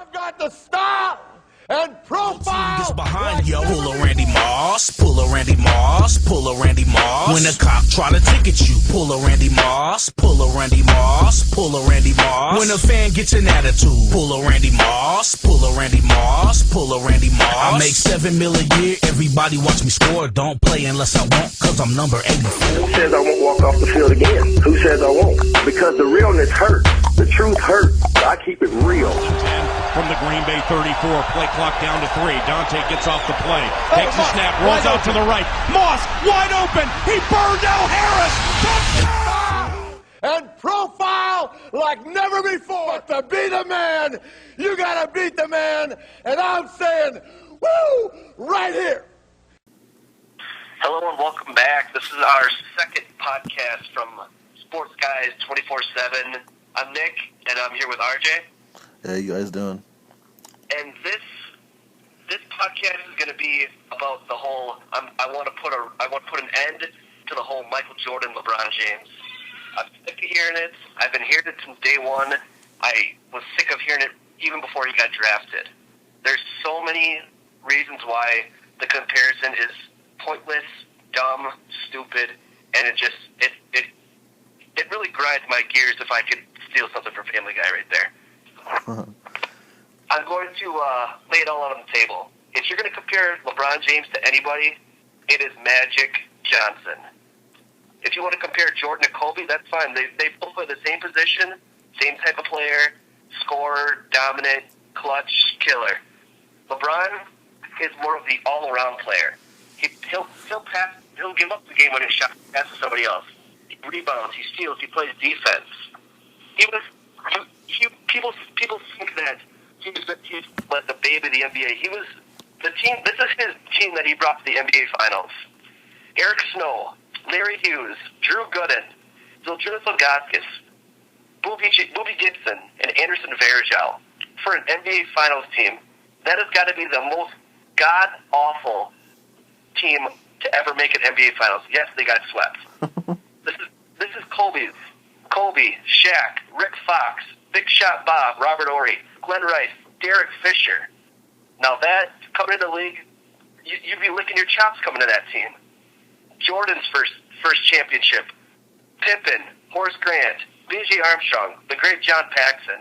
I've got the style and profile. Team is behind yo. Pull a Randy Moss, pull a Randy Moss, pull a Randy Moss. When a cop try to ticket you, pull a Randy Moss, pull a Randy Moss, pull a Randy Moss. When a fan gets an attitude, pull a Randy Moss, pull a Randy Moss, pull a Randy Moss. I make $7 million a year, everybody watch me score. Don't play unless I want, cause I'm number 84. Who says I won't walk off the field again? Who says I won't? Because the realness hurts. The truth hurts. I keep it real. From the Green Bay 34, play clock down to 3. Dante gets off the play, takes a snap, rolls out to the right. Moss wide open. He burned out Harris. Touchdown! And profile like never before. To beat a man, you gotta beat the man. And I'm saying, woo, right here. Hello and welcome back. This is our second podcast from Sports Guys 24/7. I'm Nick, and I'm here with RJ. How you guys doing? And this podcast is going to be about the whole. I want to put an end to the whole Michael Jordan, LeBron James. I'm sick of hearing it. I've been hearing it since day one. I was sick of hearing it even before he got drafted. There's so many reasons why the comparison is pointless, dumb, stupid, and it really grinds my gears if I could steal something from Family Guy right there. I'm going to lay it all out on the table. If you're going to compare LeBron James to anybody, it is Magic Johnson. If you want to compare Jordan to Kobe, that's fine. They both play the same position, same type of player, scorer, dominant, clutch, killer. LeBron is more of the all-around player. He'll pass. He'll give up the game-winning shot, pass to somebody else. He rebounds. He steals. He plays defense. People think that he's like the baby of the NBA. He was the team. This is his team that he brought to the NBA Finals. Eric Snow, Larry Hughes, Drew Gooden, Zildjian Ilgauskas, Boobie Gibson, and Anderson Varejao for an NBA Finals team. That has got to be the most god-awful team to ever make an NBA Finals. Yes, they got swept. This is Kobe, Shaq, Rick Fox, Big Shot Bob, Robert Horry, Glenn Rice, Derek Fisher. Now that, coming into the league, you'd be licking your chops coming to that team. Jordan's first championship. Pippen, Horace Grant, B.J. Armstrong, the great John Paxson.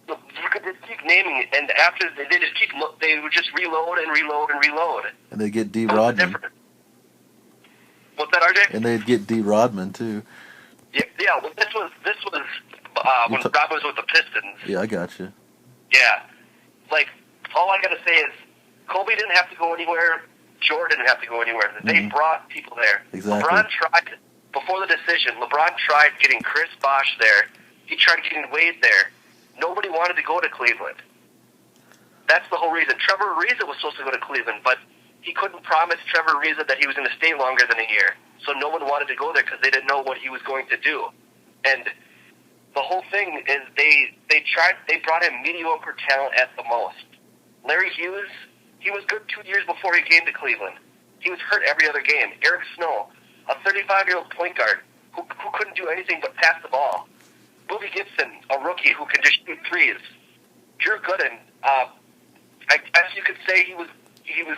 Look, you could just keep naming it, and after they would just reload and reload and reload. And they get D. Rodman. What's that, RJ? And they'd get D. Rodman too. Yeah. Well, this was when Rodman was with the Pistons. Yeah, I got you. Yeah, like all I gotta say is Kobe didn't have to go anywhere. Jordan didn't have to go anywhere. They brought people there. Exactly. LeBron tried before the decision. LeBron tried getting Chris Bosh there. He tried getting Wade there. Nobody wanted to go to Cleveland. That's the whole reason. Trevor Ariza was supposed to go to Cleveland, but he couldn't promise Trevor Ariza that he was going to stay longer than a year. So no one wanted to go there because they didn't know what he was going to do. And the whole thing is they brought in mediocre talent at the most. Larry Hughes, he was good 2 years before he came to Cleveland. He was hurt every other game. Eric Snow, a 35-year-old point guard who couldn't do anything but pass the ball. Boobie Gibson, a rookie who can just shoot threes. Drew Gooden, I guess you could say he was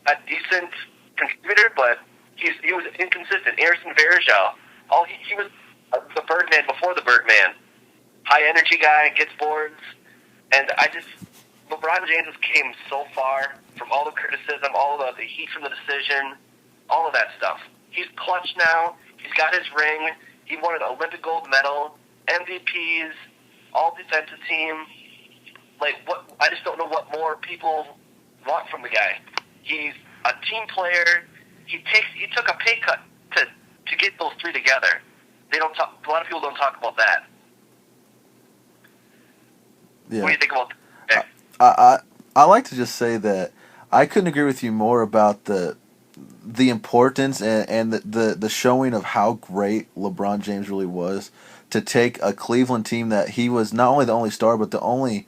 a decent contributor, but he was inconsistent. Anderson Varejao, he was the Birdman before the Birdman. High energy guy, gets boards, and LeBron James came so far from all the criticism, all of the heat from the decision, all of that stuff. He's clutch now. He's got his ring. He won an Olympic gold medal, MVPs, all defensive team. Like what? I just don't know what more people want from the guy. He's a team player. He took a pay cut to get those three together. A lot of people don't talk about that. Yeah. What do you think about that? I like to just say that I couldn't agree with you more about the importance and the showing of how great LeBron James really was to take a Cleveland team that he was not only the only star but the only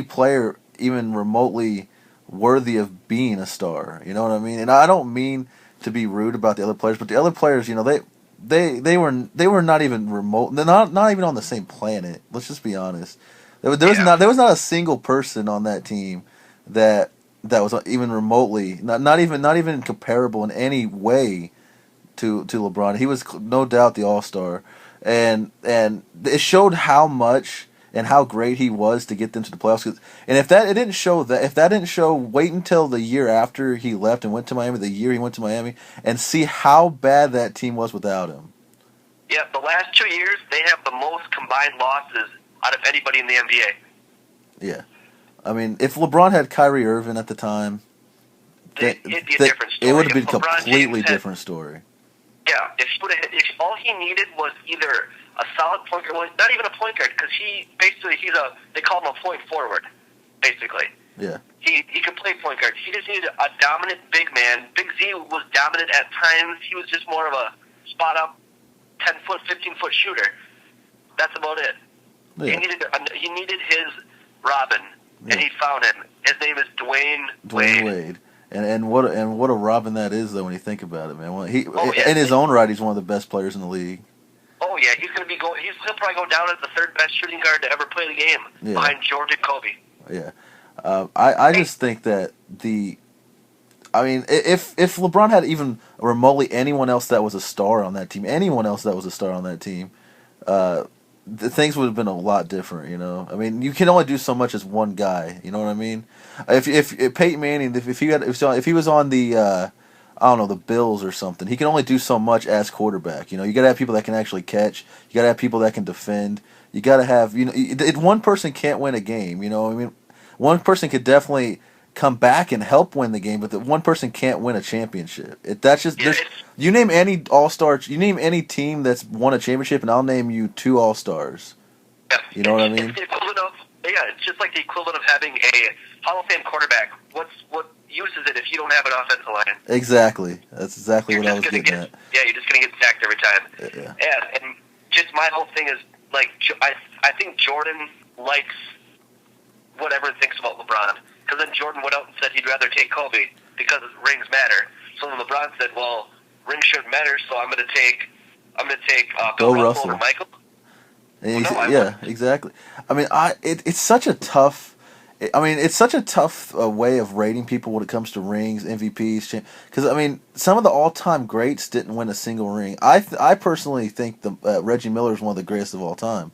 player even remotely worthy of being a star. You know what I mean? And I don't mean to be rude about the other players, but the other players, they were not even remote. They're not even on the same planet. Let's just be honest. There was not a single person on that team that was even remotely not even comparable in any way to LeBron. He was no doubt the All-Star, and it showed how much and how great he was to get them to the playoffs. And if that didn't show, wait until the year after he left and went to Miami, the year he went to Miami, and see how bad that team was without him. Yeah, the last 2 years they have the most combined losses out of anybody in the NBA. Yeah, I mean, if LeBron had Kyrie Irving at the time, it'd be a different story. It would have been a LeBron completely James had, different story. Yeah, if all he needed was either a solid point guard, well, not even a point guard, because they call him a point forward, basically. Yeah. He could play point guard. He just needed a dominant big man. Big Z was dominant at times. He was just more of a spot up 10-foot, 15-foot shooter. That's about it. Yeah. He needed his Robin, and he found him. His name is Dwayne Wade. And what a Robin that is, though, when you think about it, man. In his own right, he's one of the best players in the league. Oh yeah, he'll probably go down as the third best shooting guard to ever play the game, behind George and Kobe. Yeah, I just think that if LeBron had even remotely anyone else that was a star on that team, things would have been a lot different, you know. I mean, you can only do so much as one guy. You know what I mean? If Peyton Manning, if he was on the I don't know, the Bills or something, he can only do so much as quarterback. You know, you got to have people that can actually catch. You got to have people that can defend. You got to have, you know, one person can't win a game. You know, I mean, one person could definitely come back and help win the game, but one person can't win a championship. You name any All-Star, you name any team that's won a championship, and I'll name you 2 All-Stars. Yeah. You know what I mean? It's the equivalent of, it's just like the equivalent of having a Hall of Fame quarterback. What use is it if you don't have an offensive line? Exactly. That's exactly what I was getting at. Yeah, you're just going to get sacked every time. Yeah. And just my whole thing is, like, I think Jordan likes whatever he thinks about LeBron. Because then Jordan went out and said he'd rather take Kobe because rings matter. So then LeBron said, well, rings shouldn't matter, so I'm going to take Bill Russell over Michael. Exactly. I mean, it's such a tough. I mean, it's such a tough way of rating people when it comes to rings, MVPs. Because I mean, some of the all-time greats didn't win a single ring. I personally think Reggie Miller is one of the greatest of all time.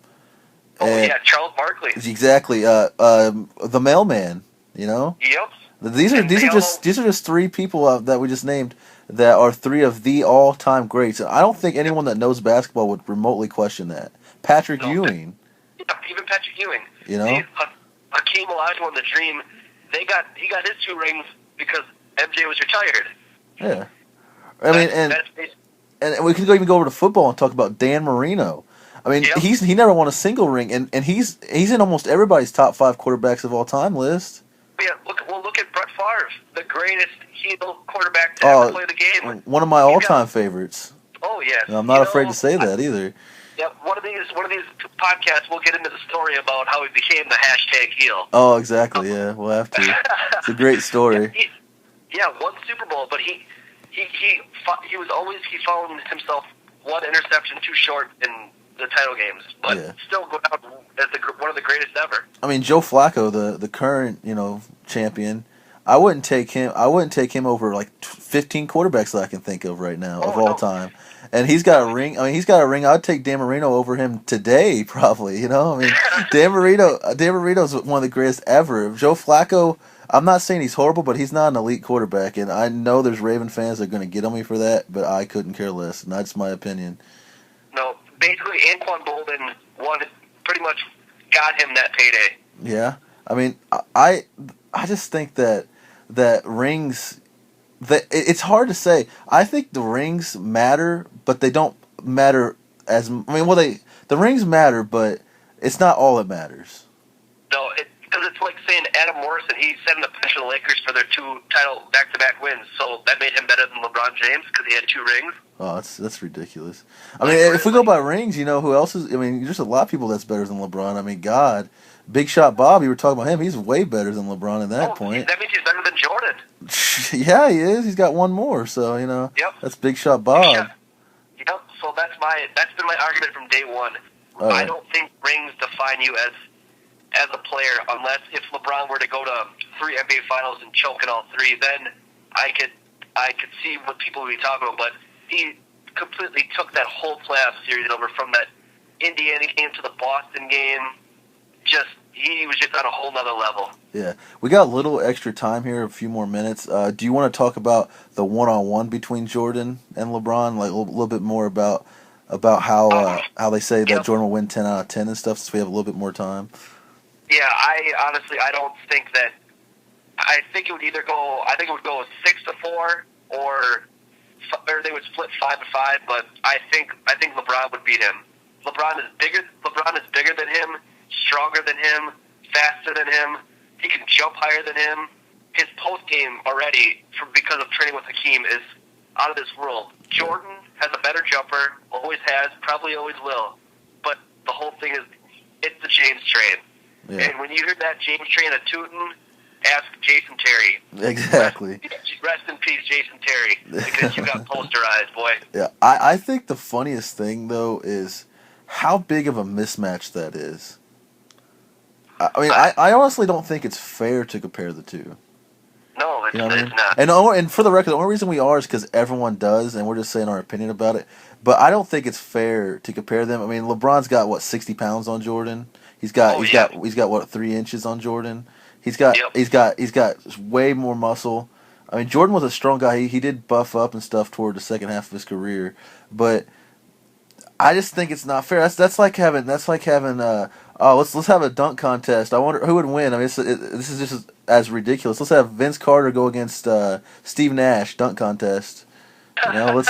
Charles Barkley. Exactly. The mailman. You know. Yep. These are just 3 people that we just named that are 3 of the all-time greats. I don't think anyone that knows basketball would remotely question that. Patrick Ewing. Yeah, even Patrick Ewing. You know. Hakeem Olajuwon, the Dream. He got his 2 rings because MJ was retired. Yeah. I mean, and we could even go over to football and talk about Dan Marino. I mean, he never won a single ring, and he's in almost everybody's top 5 quarterbacks of all time list. Yeah, look at Brett Favre, the greatest heel quarterback to ever play the game. One of my all-time favorites. Oh yeah, and I'm not afraid to say that either. Yeah, one of these podcasts we'll get into the story about how he became the hashtag heel. Oh, exactly. Yeah, we'll have to. It's a great story. Won Super Bowl, but he found himself one interception too short in the title games, but still go down as one of the greatest ever. I mean, Joe Flacco, the current champion, I wouldn't take him over like 15 quarterbacks that I can think of right now of all time. And he's got a ring. I mean, he's got a ring. I'd take Dan Marino over him today, probably. You know, I mean, Dan Marino's one of the greatest ever. Joe Flacco, I'm not saying he's horrible, but he's not an elite quarterback, and I know there's Raven fans that are going to get on me for that, but I couldn't care less, and that's my opinion. No, basically, Anquan Bolden pretty much got him that payday. Yeah, I mean, I just think that rings. It's hard to say. I think the rings matter, but they don't matter as. The rings matter, but it's not all that matters. No, because it's like saying Adam Morrison. He sat in the bench of the Lakers for their 2 title back-to-back wins, so that made him better than LeBron James because he had 2 rings. Oh, that's ridiculous. I mean, if we go by rings, you know who else is? I mean, there's a lot of people that's better than LeBron. I mean, God, Big Shot Bob. You were talking about him. He's way better than LeBron at that point. That means he's better than Jordan. Yeah, he is. He's got 1 more, so that's Big Shot Bob. Yep. So that's been my argument from day one. I don't think rings define you as as a player, unless if LeBron were to go to 3 NBA Finals and choke in all 3, then I could see what people would be talking about. But he completely took that whole playoff series over from that Indiana game to the Boston game. He was just on a whole nother level. Yeah, we got a little extra time here, a few more minutes. Do you want to talk about the one-on-one between Jordan and LeBron, like a little bit more about how they say that Jordan will win 10 out of 10 and stuff, since we have a little bit more time? Yeah, I don't think that. I think it would either go. I think it would go 6-4, or they would split 5-5. But I think LeBron would beat him. LeBron is bigger than him, stronger than him, faster than him. He can jump higher than him. His post game already, because of training with Hakeem, is out of this world. Jordan has a better jumper, always has, probably always will. But the whole thing is, it's the James train. Yeah. And when you hear that James train a tootin', ask Jason Terry. Exactly. Rest in peace, Jason Terry, because you got posterized, boy. Yeah, I think the funniest thing, though, is how big of a mismatch that is. I mean, I honestly don't think it's fair to compare the two. No, it's, you know what I mean? not. And for the record, the only reason we are is because everyone does, and we're just saying our opinion about it. But I don't think it's fair to compare them. I mean, LeBron's got 60 pounds on Jordan. He's got 3 inches on Jordan. He's got way more muscle. I mean, Jordan was a strong guy. He did buff up and stuff toward the second half of his career, but I just think it's not fair. That's like having let's have a dunk contest. I wonder who would win. I mean, this is just as ridiculous. Let's have Vince Carter go against Steve Nash dunk contest. You know,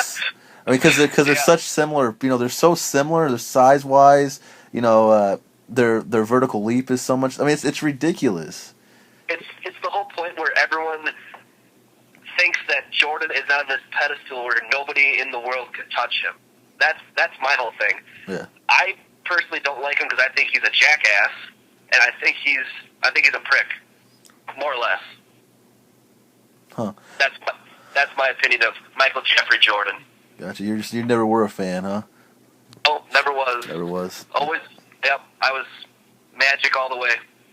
because they're such similar. You know, they're so similar. They're size wise. You know, their vertical leap is so much. I mean, it's ridiculous. It's the whole point where everyone thinks that Jordan is on this pedestal where nobody in the world could touch him. That's my whole thing. Yeah. I personally don't like him because I think he's a jackass, and I think he's a prick, more or less. Huh. That's my opinion of Michael Jeffrey Jordan. Gotcha. You never were a fan, huh? Oh, never was. Never was. Always. Yep. I was Magic all the way.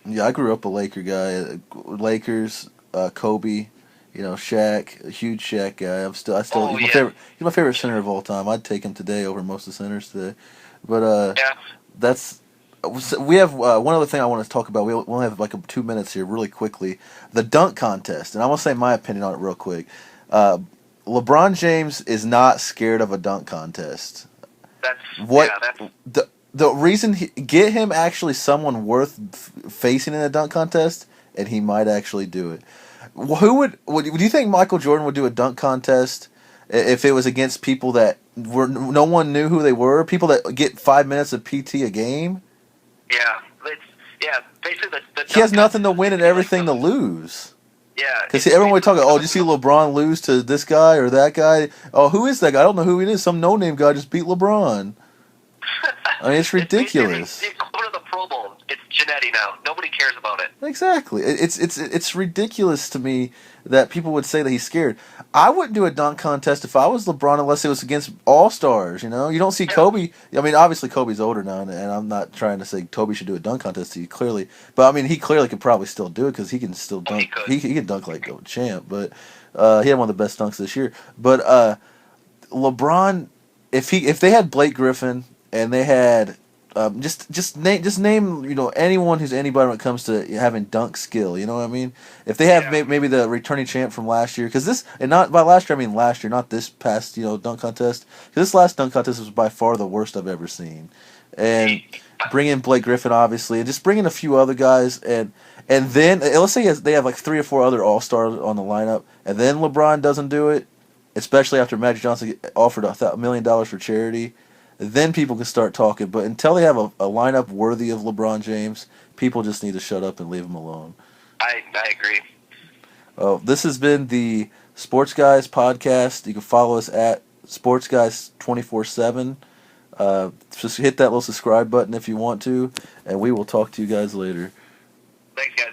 Yeah, I grew up a Laker guy. Lakers, Kobe. You know, Shaq, a huge Shaq guy. He's my favorite center of all time. I'd take him today over most of the centers today. But we have one other thing I want to talk about. We only have 2 minutes here, really quickly. The dunk contest, and I want to say my opinion on it real quick. LeBron James is not scared of a dunk contest. The reason get him actually someone worth facing in a dunk contest, and he might actually do it. Would you think Michael Jordan would do a dunk contest if it was against people that no one knew who they were, people that get 5 minutes of PT a game? Yeah, basically the he has nothing to win and everything to lose. Yeah, because everyone would talk. Oh, did you see LeBron lose to this guy or that guy? Oh, who is that guy? I don't know who it is. Some no-name guy just beat LeBron. I mean, it's ridiculous. It's go to the Pro Bowl. It's Genetti now. Nobody cares about it. Exactly. It's ridiculous to me that people would say that he's scared. I wouldn't do a dunk contest if I was LeBron unless it was against all-stars, you know? You don't see Kobe. I mean, obviously Kobe's older now, and I'm not trying to say Kobe should do a dunk contest to you, clearly. But, I mean, he clearly could probably still do it because he can still dunk. He can dunk like a champ, but he had one of the best dunks this year. But LeBron, if they had Blake Griffin and they had just name you know anyone who's anybody when it comes to having dunk skill, you know what I mean? If they have maybe the returning champ from last year, because this, and not by last year I mean last year, not this past dunk contest. Because this last dunk contest was by far the worst I've ever seen. And bring in Blake Griffin obviously, and just bring in a few other guys, and then let's say they have like 3 or 4 other all-stars on the lineup, and then LeBron doesn't do it, especially after Magic Johnson offered $1 million for charity. Then people can start talking. But until they have a lineup worthy of LeBron James, people just need to shut up and leave him alone. I agree. This has been the Sports Guys podcast. You can follow us at Sports Guys 24/7. Just hit that little subscribe button if you want to, and we will talk to you guys later. Thanks, guys.